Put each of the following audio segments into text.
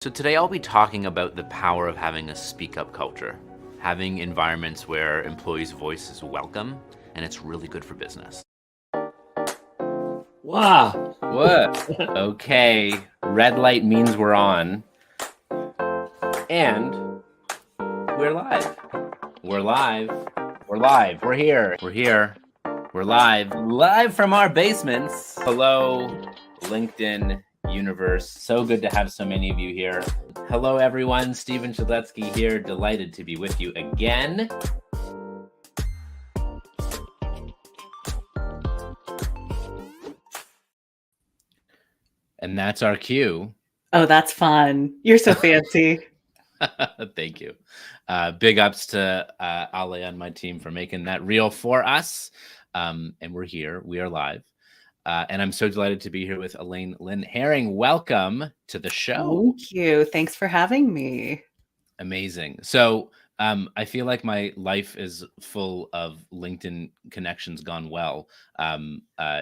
So today I'll be talking about the power of having a speak up culture, having environments where employees' voice is welcome, and it's really good for business. Wow. What? Okay, red light means we're on. And we're live. We're live. We're live. We're here. We're here. We're live. Live from our basements. Hello, LinkedIn universe. So good to have so many of you here. Hello, everyone. Steven Shadletsky here. Delighted to be with you again. And that's our cue. Oh, that's fun. You're so fancy. Thank you. Big ups to Ale on my team for making that real for us. And we're here. We are live. And I'm so delighted to be here with Elaine Lynn Herring. Welcome to the show. Thank you. Thanks for having me. Amazing. So I feel like my life is full of LinkedIn connections gone well.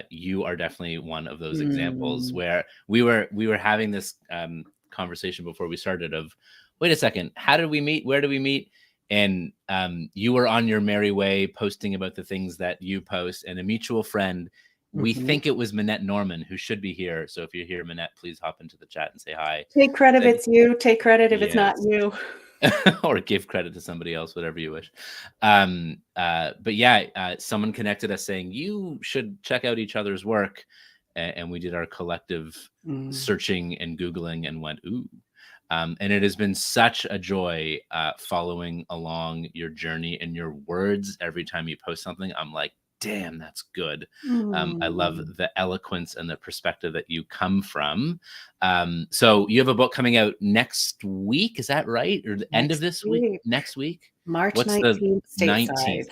You are definitely one of those examples where we were having this conversation before we started of, wait a second, how did we meet? Where did we meet? And you were on your merry way posting about the things that you post, and a mutual friend, we think it was Minette Norman, who should be here. So if you're here, Minette, please hop into the chat and say hi. Take credit if it's you. Take credit if it's not you. Or give credit to somebody else, whatever you wish. But yeah, someone connected us saying, you should check out each other's work. And we did our collective searching and Googling and went, ooh. And it has been such a joy following along your journey and your words. Every time you post something, I'm like, damn, that's good. I love the eloquence and the perspective that you come from. So you have a book coming out next week. Is that right? Or the end of this week? Next week? March What's 19th, the stateside. 19th?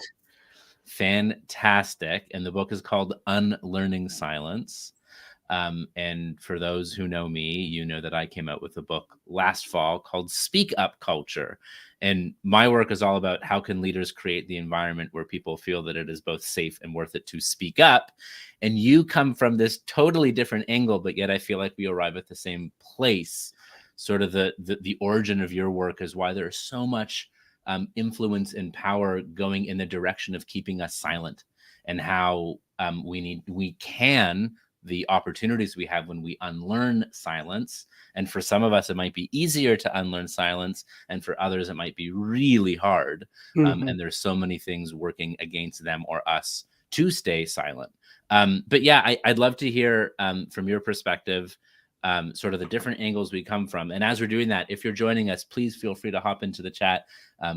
Fantastic. And the book is called Unlearning Silence. And for those who know me, you know that I came out with a book last fall called Speak Up Culture. And my work is all about how can leaders create the environment where people feel that it is both safe and worth it to speak up. And you come from this totally different angle, but yet I feel like we arrive at the same place. Sort of the origin of your work is why there's so much influence and power going in the direction of keeping us silent, and how the opportunities we have when we unlearn silence. And for some of us, it might be easier to unlearn silence. And for others, it might be really hard. And there's so many things working against them or us to stay silent. But yeah, I'd love to hear from your perspective, sort of the different angles we come from. And as we're doing that, if you're joining us, please feel free to hop into the chat,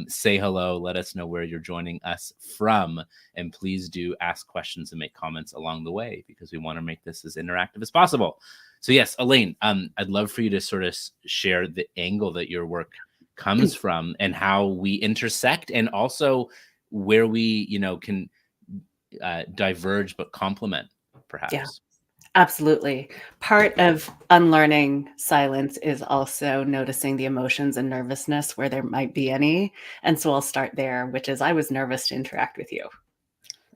say hello, let us know where you're joining us from, and please do ask questions and make comments along the way, because we want to make this as interactive as possible. So yes, Elaine, I'd love for you to sort of share the angle that your work comes from and how we intersect, and also where we, can diverge but complement, perhaps. Yeah. Absolutely. Part of unlearning silence is also noticing the emotions and nervousness where there might be any. And so I'll start there, which is I was nervous to interact with you.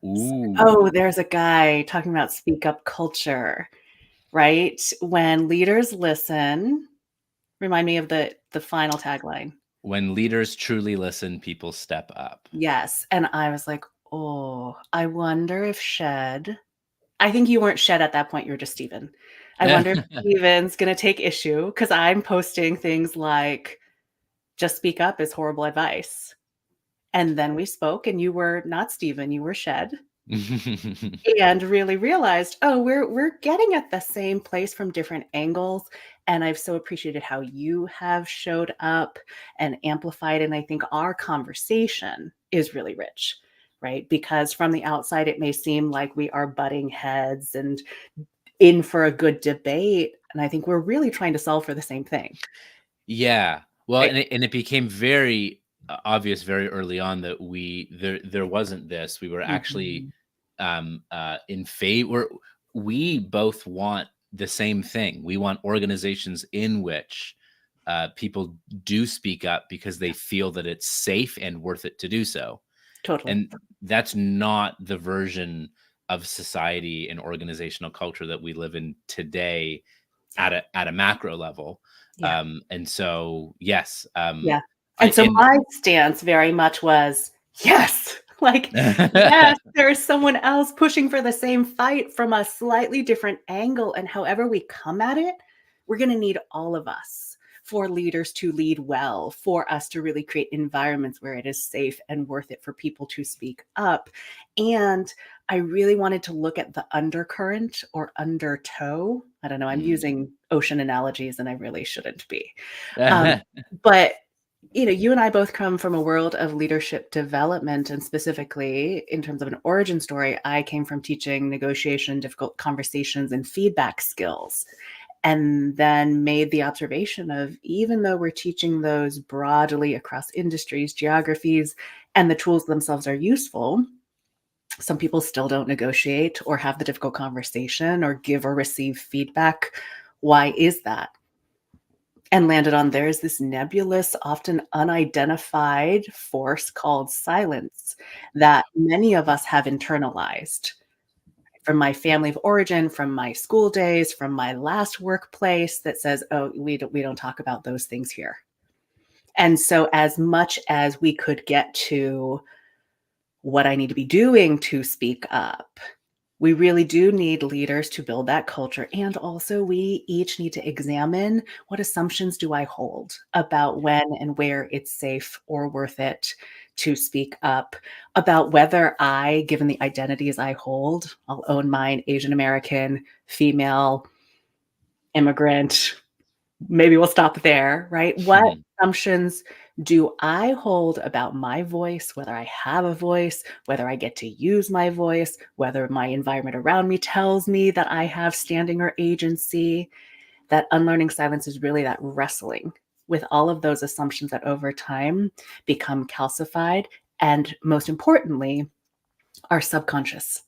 Ooh. Oh, there's a guy talking about speak up culture, right? When leaders listen, remind me of the final tagline. When leaders truly listen, people step up. Yes. And I was like, oh, I wonder if Shed... I think you weren't Shed at that point. You were just Steven. I wonder if Steven's going to take issue because I'm posting things like, just speak up is horrible advice. And then we spoke and you were not Steven, you were Shed. And really realized, oh, we're getting at the same place from different angles. And I've so appreciated how you have showed up and amplified. And I think our conversation is really rich. Right? Because from the outside, it may seem like we are butting heads and in for a good debate. And I think we're really trying to solve for the same thing. Yeah. Well, Right. and it became very obvious very early on that there wasn't this. We were actually in favor. We both want the same thing. We want organizations in which people do speak up because they feel that it's safe and worth it to do so. Totally. And that's not the version of society and organizational culture that we live in today at a macro level. Yeah. And so, yes, Yeah. I, And so and my stance very much was, yes, like, yes, there's someone else pushing for the same fight from a slightly different angle. And however we come at it, we're going to need all of us for leaders to lead well, for us to really create environments where it is safe and worth it for people to speak up. And I really wanted to look at the undercurrent or undertow. I don't know, I'm Mm. using ocean analogies and I really shouldn't be. But you and I both come from a world of leadership development, and specifically in terms of an origin story, I came from teaching negotiation, difficult conversations, and feedback skills. And then made the observation of, even though we're teaching those broadly across industries, geographies, and the tools themselves are useful, some people still don't negotiate or have the difficult conversation or give or receive feedback. Why is that? And landed on, there's this nebulous, often unidentified force called silence that many of us have internalized from my family of origin, from my school days, from my last workplace, that says, oh, we don't talk about those things here. And so as much as we could get to what I need to be doing to speak up, we really do need leaders to build that culture. And also, we each need to examine, what assumptions do I hold about when and where it's safe or worth it to speak up, about whether I, given the identities I hold, I'll own mine, Asian American, female, immigrant, maybe we'll stop there, right? What assumptions do I hold about my voice, whether I have a voice, whether I get to use my voice, whether my environment around me tells me that I have standing or agency? That unlearning silence is really that wrestling with all of those assumptions that over time become calcified and, most importantly, are subconscious.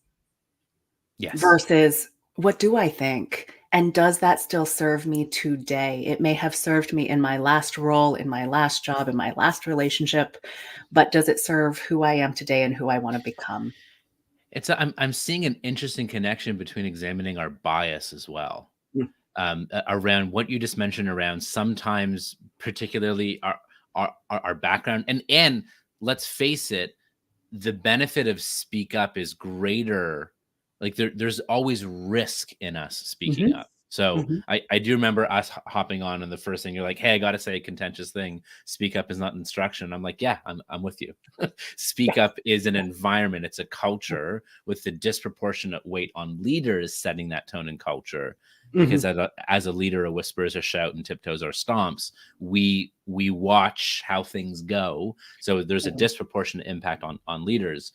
Yes. Versus, what do I think? And does that still serve me today? It may have served me in my last role, in my last job, in my last relationship, but does it serve who I am today and who I want to become? I'm seeing an interesting connection between examining our bias as well, Mm. Around what you just mentioned, around sometimes particularly our background, and let's face it, the benefit of speak up is greater. Like, there's always risk in us speaking Mhm. up. So Mhm. I do remember us hopping on, and the first thing you're like, hey, I got to say a contentious thing. Speak up is not instruction. I'm like, yeah, I'm with you. Speak Yes. up is an Yes. environment. It's a culture, with the disproportionate weight on leaders setting that tone and culture. Because Mhm. as a leader, a whispers, a shout, and tiptoes or stomps, we watch how things go. So there's a Mhm. disproportionate impact on leaders.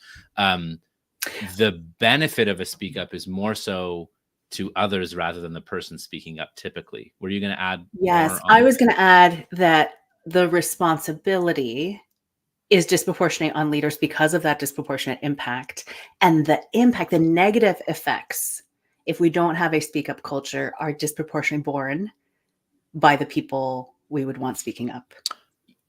The benefit of a speak up is more so to others rather than the person speaking up typically. Were you going to add Yes, more I on? was going to add that the responsibility is disproportionate on leaders because of that disproportionate impact. And the impact, the negative effects, if we don't have a speak up culture, are disproportionately borne by the people we would want speaking up.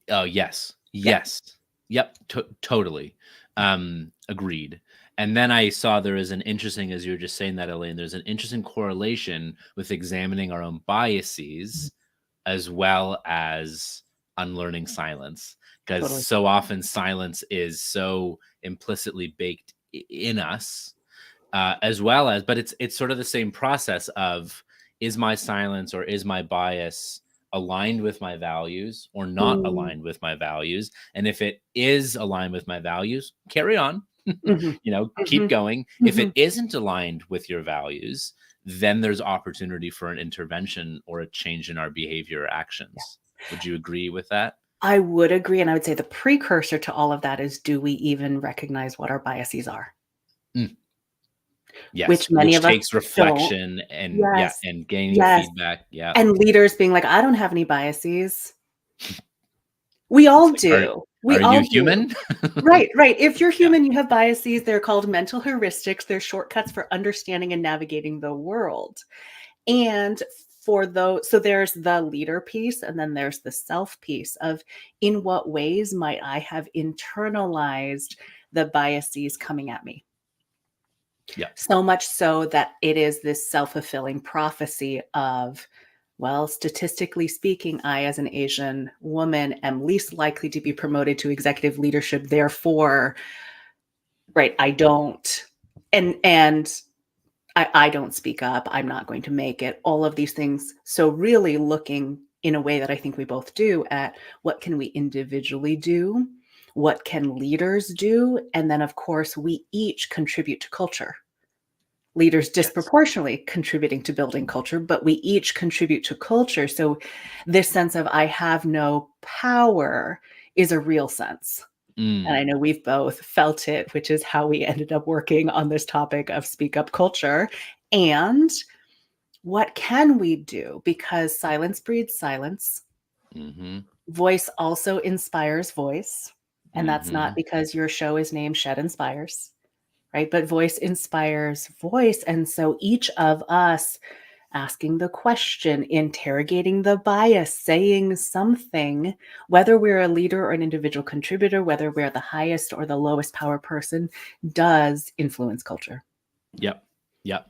Oh, yes. Yeah. Yes. Yep. Totally. Agreed. And then I saw there is an interesting, as you were just saying that, Elaine, there's an interesting correlation with examining our own biases as well as unlearning silence. Because Totally. so often silence is so implicitly baked in us, as well as, but it's sort of the same process of, is my silence or is my bias aligned with my values or not Mm. aligned with my values? And if it is aligned with my values, carry on. Mhm. Keep Mhm. going. If it Mhm. isn't aligned with your values, then there's opportunity for an intervention or a change in our behavior or Yeah. actions. Would you agree with that? I would agree. And I would say the precursor to all of that is, do we even recognize what our biases are? Mm, yes, Which many which of us takes don't. reflection and, yeah, Yes. and gaining Yes. feedback. Yeah. And leaders being like, I don't have any biases. We It's all like, do. We are you all do. human? Right, right. If you're Yeah. human, you have biases. They're called mental heuristics. They're shortcuts for understanding and navigating the world. And for those, so there's the leader piece, and then there's the self piece of, in what ways might I have internalized the biases coming at me? Yeah. So much so that it is this self fulfilling prophecy of, Well, statistically speaking, I, as an Asian woman, am least likely to be promoted to executive leadership. Therefore, right, I don't, and I don't speak up. I'm not going to make it. All of these things. So really looking in a way that I think we both do at what can we individually do? What can leaders do? And then, of course, we each contribute to culture. Leaders Yes. disproportionately contributing to building culture, but we each contribute to culture. So this sense of I have no power is a real sense. And I know we've both felt it, which is how we ended up working on this topic of speak up culture. And what can we do? Because silence breeds silence. Voice also inspires voice. And that's not because your show is named Shed Inspires, right? But voice inspires voice. And so each of us asking the question, interrogating the bias, saying something, whether we're a leader or an individual contributor, whether we're the highest or the lowest power person, does influence culture. Yep. Yep.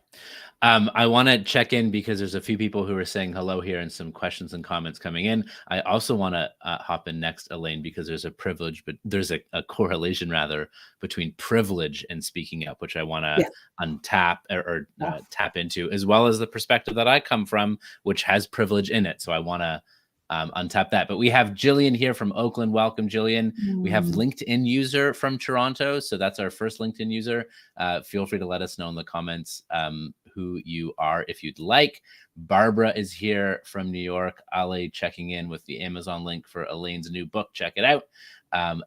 I want to check in because there's a few people who are saying hello here and some questions and comments coming in. I also want to hop in next, Elaine, because there's a privilege, but there's a correlation rather between privilege and speaking up, which I want to untap or tap into, as well as the perspective that I come from, which has privilege in it. So I want to untap that. But we have Jillian here from Oakland. Welcome, Jillian. We have LinkedIn user from Toronto. So that's our first LinkedIn user. Feel free to let us know in the comments who you are if you'd like. Barbara is here from New York. Ale checking in with the Amazon link for Elaine's new book. Check it out.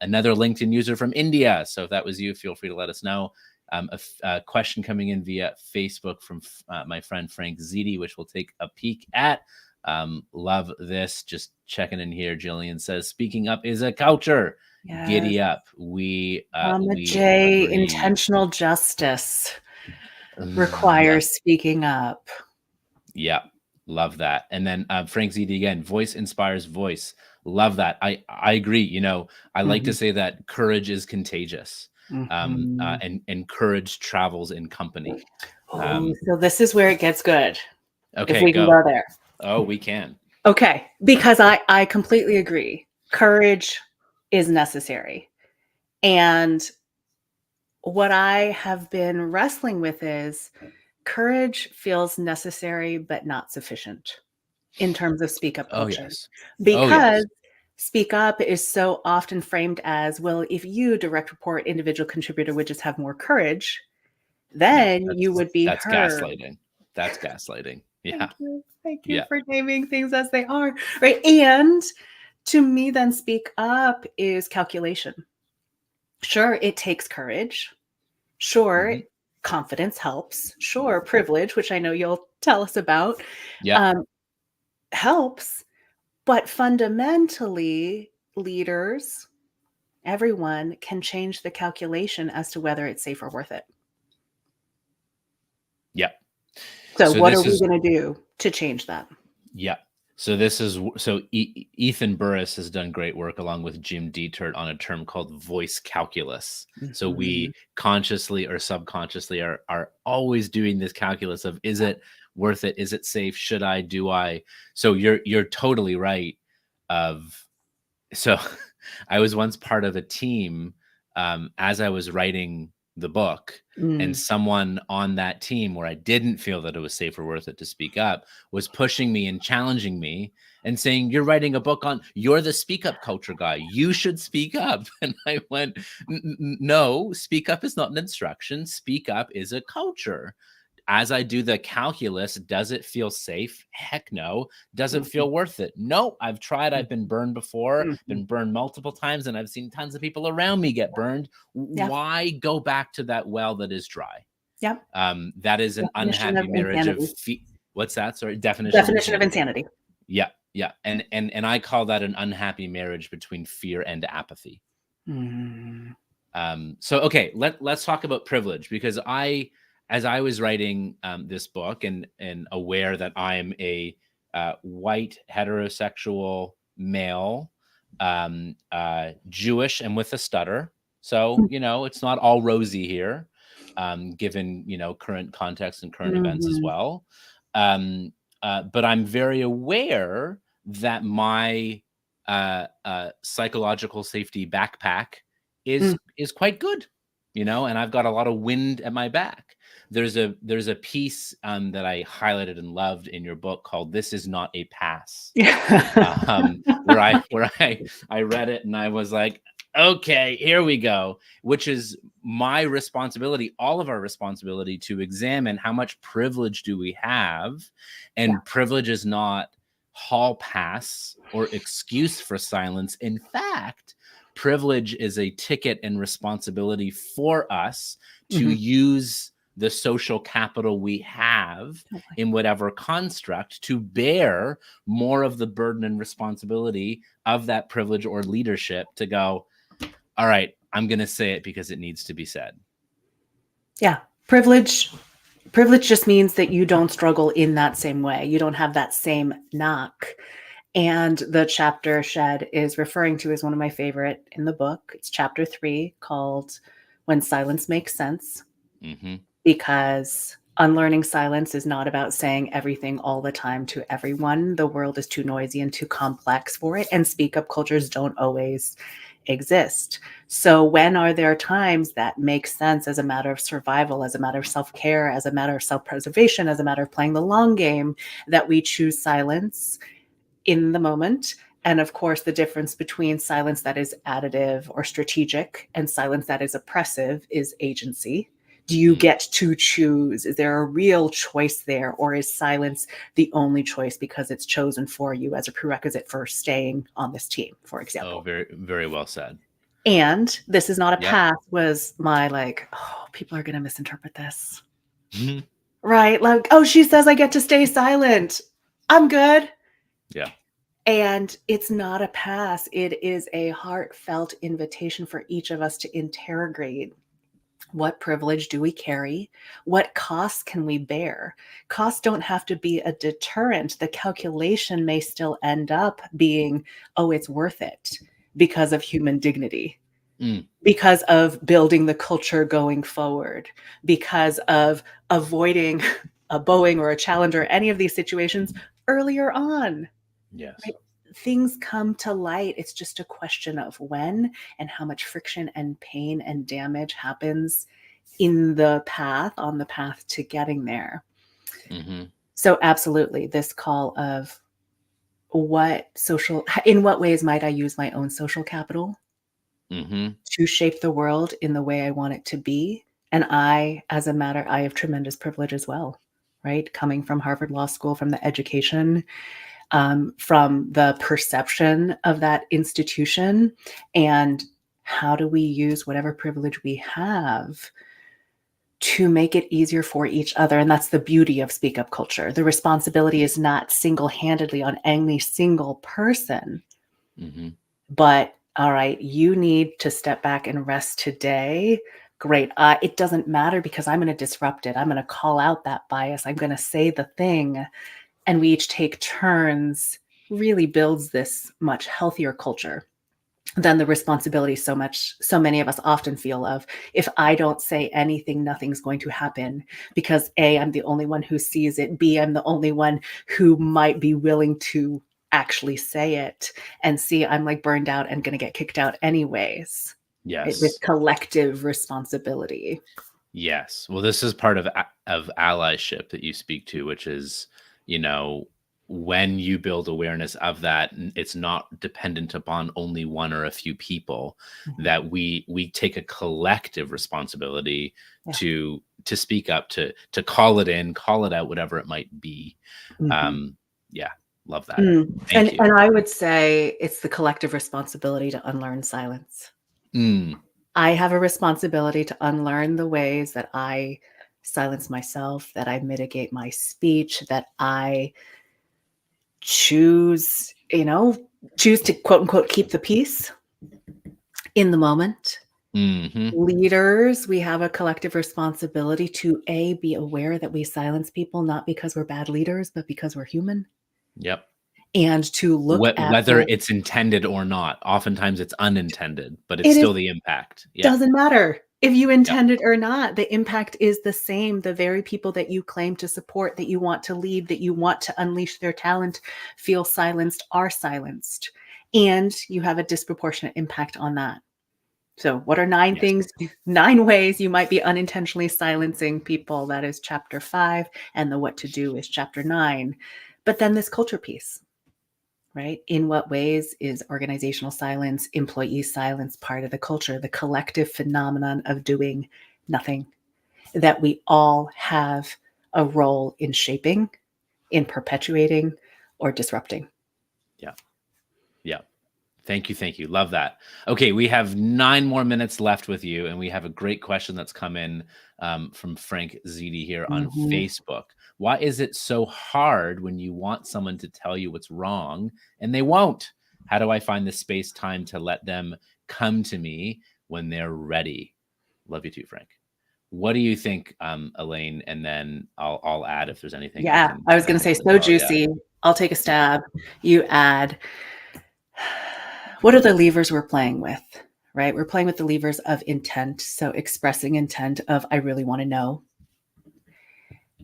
Another LinkedIn user from India. So if that was you, feel free to let us know. A question coming in via Facebook from my friend Frank Ziti, which we'll take a peek at. Love this. Just checking in here. Jillian says, speaking up is a culture. Yes. Giddy up. We J, intentional justice requires speaking up. Yeah. Love that. And then Frank ZD again, voice inspires voice. Love that. I agree. You know, I like to say that courage is contagious. And courage travels in company. So this is where it gets good. Okay, if we can go there. Oh, we can. Okay, because I completely agree. Courage is necessary. And what I have been wrestling with is courage feels necessary but not sufficient in terms of speak up culture. Oh, yes. Because speak up is so often framed as, well, if you, direct report, individual contributor, would just have more courage, then you would be heard. Gaslighting. That's gaslighting. Yeah. Thank you for naming things as they are. Right. And to me, then speak up is calculation. Sure, it takes courage. Sure, confidence helps. Sure, privilege, which I know you'll tell us about, helps. But fundamentally, leaders, everyone can change the calculation as to whether it's safe or worth it. Yeah. So what are we going to do to change that? Yeah. So Ethan Burris has done great work along with Jim Dietert on a term called voice calculus. So we consciously or subconsciously are always doing this calculus of, is it worth it? Is it safe? Should I? Do I? So you're totally right. So I was once part of a team as I was writing the book, and someone on that team where I didn't feel that it was safe or worth it to speak up was pushing me and challenging me and saying, you're writing a book on, you're the speak up culture guy, you should speak up. And I went, no, speak up is not an instruction. Speak up is a culture. As I do the calculus, does it feel safe? Heck no. Does it feel worth it? No. I've tried. I've been burned before, been burned multiple times, and I've seen tons of people around me get burned. Why go back to that well that is dry? Yep. That is an unhappy marriage of what's that? Sorry, definition of insanity. Yeah. Yeah. And I call that an unhappy marriage between fear and apathy. So, okay, let's talk about privilege, because as I was writing this book and aware that I'm a white heterosexual male, Jewish and with a stutter, so it's not all rosy here, given current context and current events as well. but I'm very aware that my psychological safety backpack Mm. is quite good, and I've got a lot of wind at my back. There's a piece that I highlighted and loved in your book called "This Is Not a Pass," Yeah. where I read it and I was like, okay, here we go, which is my responsibility, all of our responsibility, to examine how much privilege do we have. And privilege is not hall pass or excuse for silence. In fact, privilege is a ticket and responsibility for us to Mhm. use the social capital we have in whatever construct to bear more of the burden and responsibility of that privilege or leadership, to go, all right, I'm going to say it because it needs to be said. Yeah. Privilege just means that you don't struggle in that same way. You don't have that same knock. And the chapter Shed is referring to is one of my favorite in the book. It's chapter 3, called When Silence Makes Sense, Mm-hmm. because unlearning silence is not about saying everything all the time to everyone. The world is too noisy and too complex for it, and speak up cultures don't always exist. So when are there times that make sense as a matter of survival, as a matter of self-care, as a matter of self-preservation, as a matter of playing the long game, that we choose silence in the moment? And of course, the difference between silence that is additive or strategic and silence that is oppressive is agency. Do you get to choose? Is there a real choice there? Or is silence the only choice because it's chosen for you as a prerequisite for staying on this team, for Oh, example? very, very well said. And This Is Not a Yep. Path was my like, oh, people are going to misinterpret this. Mhm. Right? Like, oh, she says I get to stay silent. I'm good. Yeah. And it's not a pass. It is a heartfelt invitation for each of us to interrogate: what privilege do we carry? What costs can we bear? Costs don't have to be a deterrent. The calculation may still end up being, oh, it's worth it because of human dignity, because of building the culture going forward, because of avoiding a Boeing or a Challenger, any of these situations earlier on. Yes. Right? Things come to light. It's just a question of when and how much friction and pain and damage happens on the path to getting there. Mm-hmm. So absolutely, this call of in what ways might I use my own social capital Mm-hmm. to shape the world in the way I want it to be? And I have tremendous privilege as well, right? Coming from Harvard Law School, from the education, from the perception of that institution. And how do we use whatever privilege we have to make it easier for each other? And that's the beauty of speak up culture. The responsibility is not single-handedly on any single person, Mm-hmm. but all right, you need to step back and rest today. Great. It doesn't matter because I'm going to disrupt it. I'm going to call out that bias. I'm going to say the thing. And we each take turns, really builds this much healthier culture than the responsibility so many of us often feel of, if I don't say anything, nothing's going to happen, because A, I'm the only one who sees it, B, I'm the only one who might be willing to actually say it, and C, I'm like burned out and going to get kicked out anyways. Right? This Yes. collective responsibility. Yes. Well, this is part of allyship that you speak to, which is, when you build awareness of that, it's not dependent upon only one or a few people, Mhm. that we take a collective responsibility Yeah. to speak up, to call it in, call it out, whatever it might be. Mhm. Yeah, love that. And Thank you. I would say it's the collective responsibility to unlearn silence. Mm, I have a responsibility to unlearn the ways that I silence myself, that I mitigate my speech, that I choose, choose to quote unquote keep the peace in the moment. hmm Leaders, we have a collective responsibility to be aware that we silence people not because we're bad leaders, but because we're human, Yep. and to look at Whether the it's intended or not, oftentimes it's unintended, but it's it is still the impact. Yeah. doesn't matter. if you Yep. intend it or not, the impact is the same. The very people that you claim to support, that you want to lead, that you want to unleash their talent, feel silenced, are silenced. And you have a disproportionate impact on that. So, what are 9 Yes. things, 9 ways you might be unintentionally silencing people? That is chapter 5. And the what to do is chapter 9. But then this culture piece, right? In what ways is organizational silence, employee silence part of the culture, the collective phenomenon of doing nothing that we all have a role in shaping, in perpetuating, or disrupting? Yeah. Yeah. Thank you. Thank you. Love that. Okay. We have 9 more minutes left with you, and we have a great question that's come in from Frank Ziti here on Mhm. Facebook. Why is it so hard when you want someone to tell you what's wrong and they won't? How do I find the space time to let them come to me when they're ready? Love you too, Frank. What do you think, Elaine? And then I'll add if there's anything I Yeah, can I was I gonna can say add as so well. Yeah. juicy. I'll take a stab. You add, what are the levers we're playing with, right? We're playing with the levers of intent. So expressing intent of, I really want to know.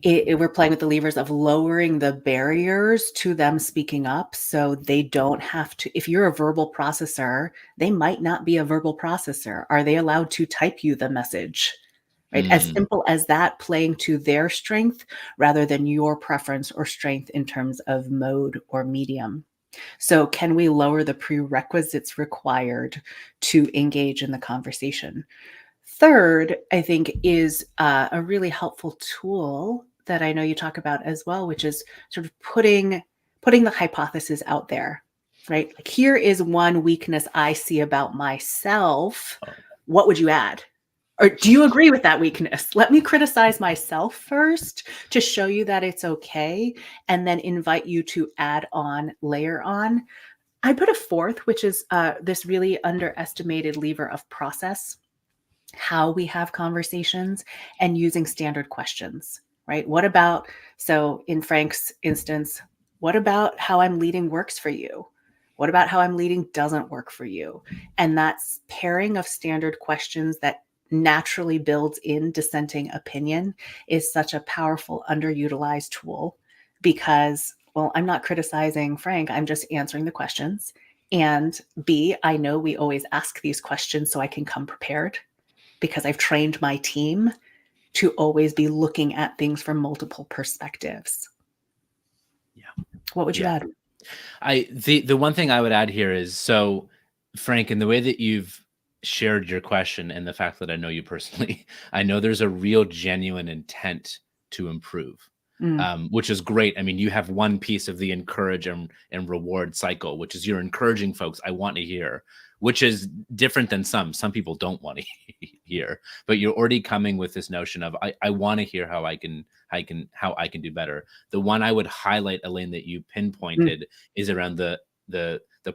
We're playing with the levers of lowering the barriers to them speaking up so they don't have to. If you're a verbal processor, they might not be a verbal processor. Are they allowed to type you the message? Right? As Mm, simple as that, playing to their strength rather than your preference or strength in terms of mode or medium. So, can we lower the prerequisites required to engage in the conversation? Third, I think, is a really helpful tool that I know you talk about as well, which is sort of putting the hypothesis out there, right? Like, here is one weakness I see about myself. oh, What would you add? Or do you agree with that weakness? Let me criticize myself first to show you that it's okay, and then invite you to add on, layer on. I put a fourth, which is this really underestimated lever of process, how we have conversations, and using standard questions, right? What about, so in Frank's instance, what about how I'm leading works for you? What about how I'm leading doesn't work for you? And that's pairing of standard questions that naturally builds in dissenting opinion is such a powerful underutilized tool because, well, I'm not criticizing Frank, I'm just answering the questions. And B, I know we always ask these questions so I can come prepared because I've trained my team to always be looking at things from multiple perspectives. yeah. What would you Yeah. add? The one thing I would add here is, so Frank, in the way that you've shared your question and the fact that I know you personally, I know there's a real genuine intent to improve, Mm, which is great. I mean, you have one piece of the encourage and reward cycle, which is you're encouraging folks. I want to hear, which is different than some people don't want to hear, but you're already coming with this notion of I want to hear how I can do better. The one I would highlight, Elaine, that you mm, pinpointed is around the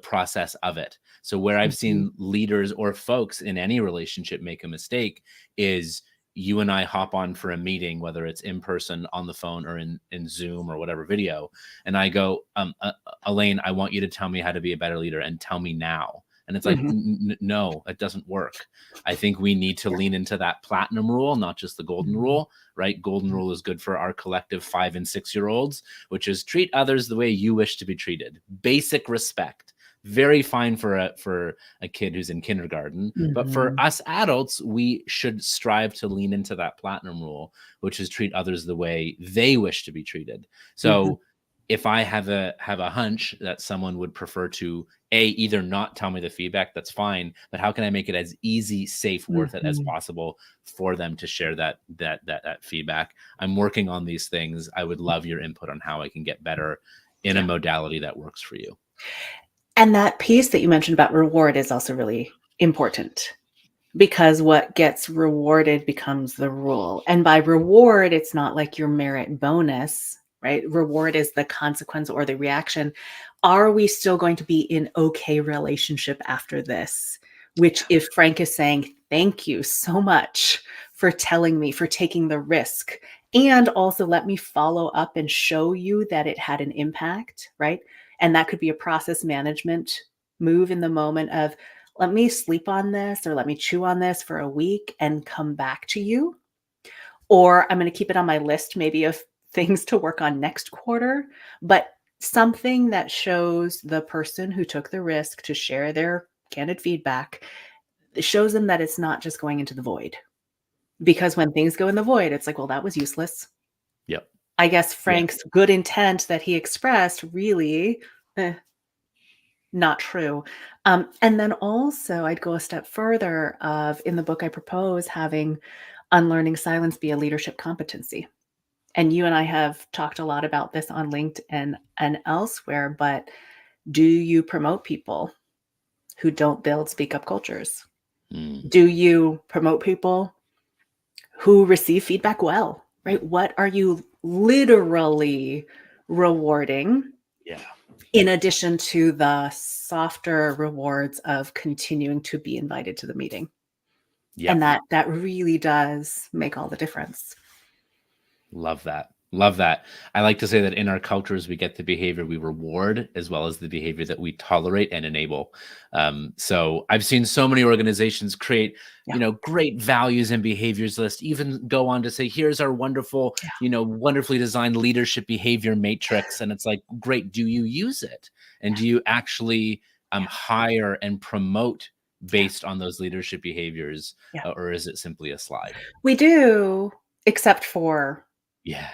process of it. So where I've mhm, seen leaders or folks in any relationship make a mistake is you and I hop on for a meeting, whether it's in person, on the phone, or in Zoom or whatever video, and I go, Elaine, I want you to tell me how to be a better leader, and tell me now. And it's like, mhm. no, it doesn't work. I think we need to lean into that platinum rule, not just the golden Mhm, rule, right? Golden mhm, rule is good for our collective 5 and 6 year olds, which is treat others the way you wish to be treated. Basic respect. Very fine for a kid who's in kindergarten, but for mhm, us adults, we should strive to lean into that platinum rule, which is treat others the way they wish to be treated. mhm, So if I have a hunch that someone would prefer to either not tell me the feedback, that's fine, but how can I make it as easy, safe, worth it as mhm. possible for them to share that feedback? I'm working on these things. I would love your input on how I can get better in a Yeah. modality that works for you. And that piece that you mentioned about reward is also really important because what gets rewarded becomes the rule. And by reward, it's not like your merit bonus, right? Reward is the consequence or the reaction. Are we still going to be in okay relationship after this? Which, if Frank is saying, thank you so much for telling me, for taking the risk, and also let me follow up and show you that it had an impact, right? And that could be a process management move in the moment of, let me sleep on this or let me chew on this for a week and come back to you. Or I'm going to keep it on my list, maybe of things to work on next quarter, but something that shows the person who took the risk to share their candid feedback, it shows them that it's not just going into the void. Because when things go in the void, it's like, well, that was useless. Yep. I guess Yeah. Frank's good intent that he expressed really not true. And then also I'd go a step further of in the book I propose having unlearning silence be a leadership competency. And you and I have talked a lot about this on LinkedIn and elsewhere, but do you promote people who don't build speak up cultures? Do you promote people who receive feedback well, right? What are you literally rewarding? Yeah. In addition to the softer rewards of continuing to be invited to the meeting. Yeah. And that really does make all the difference. Love that. Love that. I like to say that in our cultures, we get the behavior we reward as well as the behavior that we tolerate and enable. So I've seen so many organizations create, great values and behaviors list, even go on to say, here's our wonderful, wonderfully designed leadership behavior matrix. And it's like, great. Do you use it? And do you actually hire and promote based on those leadership behaviors? Or is it simply a slide? We do, except for. Yeah.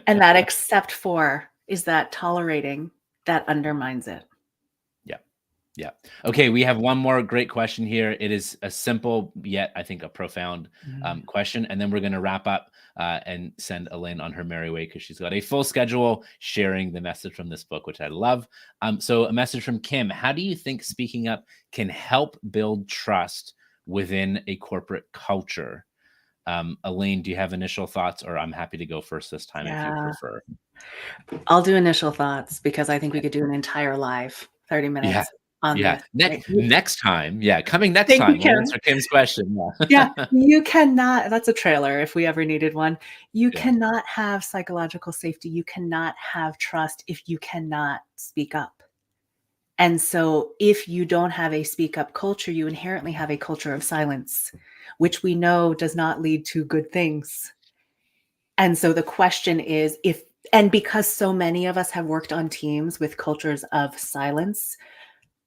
And that except for is that tolerating that undermines it. Yeah. Okay. We have one more great question here. It is a simple, yet I think a profound question. And then we're going to wrap up and send Elaine on her merry way because she's got a full schedule sharing the message from this book, which I love. So a message from Kim. How do you think speaking up can help build trust within a corporate culture? Elaine, do you have initial thoughts, or I'm happy to go first this time if you prefer? I'll do initial thoughts because I think we could do an entire live 30 minutes on this. Next time. Yeah. Coming next time. We'll answer Kim's question. You cannot, that's a trailer if we ever needed one. You cannot have psychological safety. You cannot have trust if you cannot speak up. And so if you don't have a speak up culture, you inherently have a culture of silence, which we know does not lead to good things. And so the question is and because so many of us have worked on teams with cultures of silence,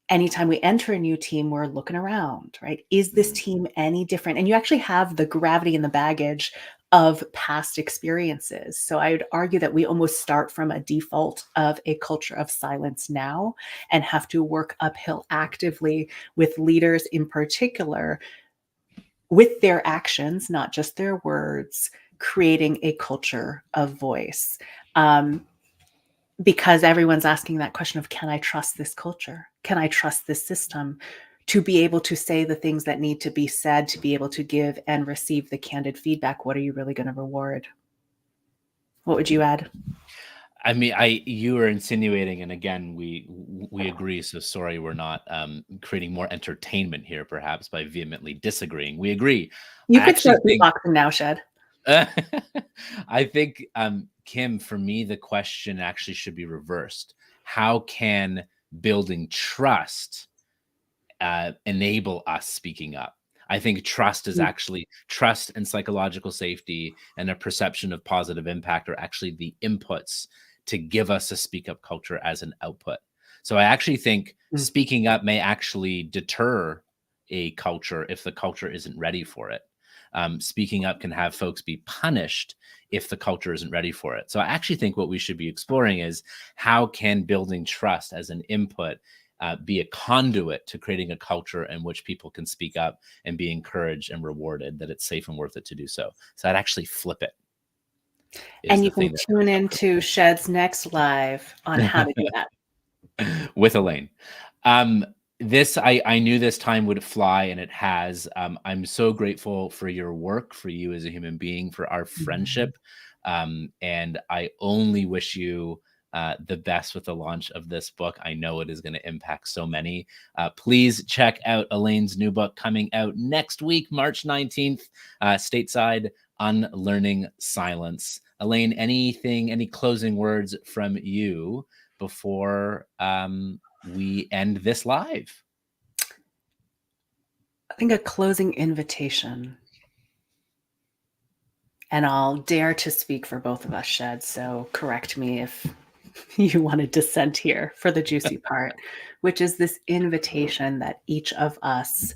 anytime we enter a new team, we're looking around, right? Is this team any different? And you actually have the gravity and the baggage of past experiences. So I would argue that we almost start from a default of a culture of silence now and have to work uphill actively with leaders in particular, with their actions, not just their words, creating a culture of voice. Because everyone's asking that question of, can I trust this culture? Can I trust this system to be able to say the things that need to be said, to be able to give and receive the candid feedback? What are you really going to reward? What would you add? I mean, you were insinuating, and again, we agree. So sorry, we're not creating more entertainment here, perhaps by vehemently disagreeing. We agree. You could start beatboxing now, Shed. I think, Kim, for me, the question actually should be reversed. How can building trust enable us speaking up? I think trust is actually trust and psychological safety and a perception of positive impact are actually the inputs to give us a speak up culture as an output. So I actually think speaking up may actually deter a culture if the culture isn't ready for it. Speaking up can have folks be punished if the culture isn't ready for it. So I actually think what we should be exploring is how can building trust as an input be a conduit to creating a culture in which people can speak up and be encouraged and rewarded that it's safe and worth it to do so. So I'd actually flip it. And you can tune into Shed's next live on how to do that. With Elaine. I knew this time would fly, and it has. I'm so grateful for your work, for you as a human being, for our friendship. And I only wish you the best with the launch of this book. I know it is going to impact so many. Please check out Elaine's new book coming out next week, March 19th, stateside, Unlearning Silence. Elaine, any closing words from you before we end this live? I think a closing invitation. And I'll dare to speak for both of us, Shed, so correct me if you want to dissent here for the juicy part, which is this invitation that each of us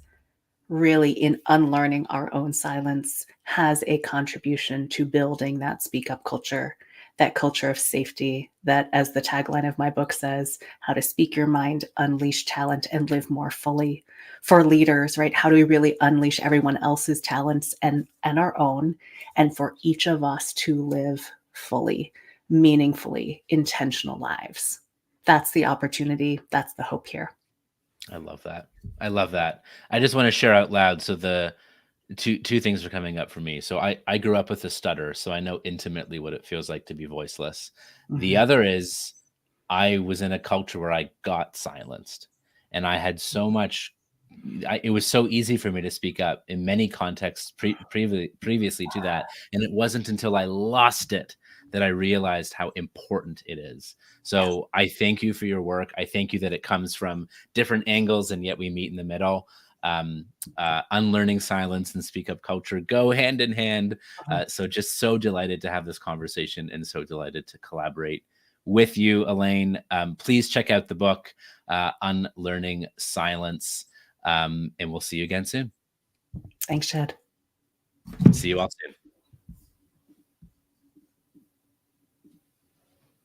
really, in unlearning our own silence, has a contribution to building that speak up culture, that culture of safety, that, as the tagline of my book says, how to speak your mind, unleash talent, and live more fully. For leaders, right? How do we really unleash everyone else's talents and our own, and for each of us to live fully, meaningfully, intentional lives? That's the opportunity. That's the hope here. I love that. I love that. I just want to share out loud. So the two things are coming up for me. So I grew up with a stutter, so I know intimately what it feels like to be voiceless. The Mhm. other is I was in a culture where I got silenced, and I had so much. It was so easy for me to speak up in many contexts previously to that, and it wasn't until I lost it that I realized how important it is. Yes. So I thank you for your work. I thank you that it comes from different angles, and yet we meet in the middle. Unlearning silence and speak up culture go hand in hand. So just so delighted to have this conversation and so delighted to collaborate with you, Elaine. Please check out the book, Unlearning Silence, and we'll see you again soon. Thanks, Shed. See you all soon.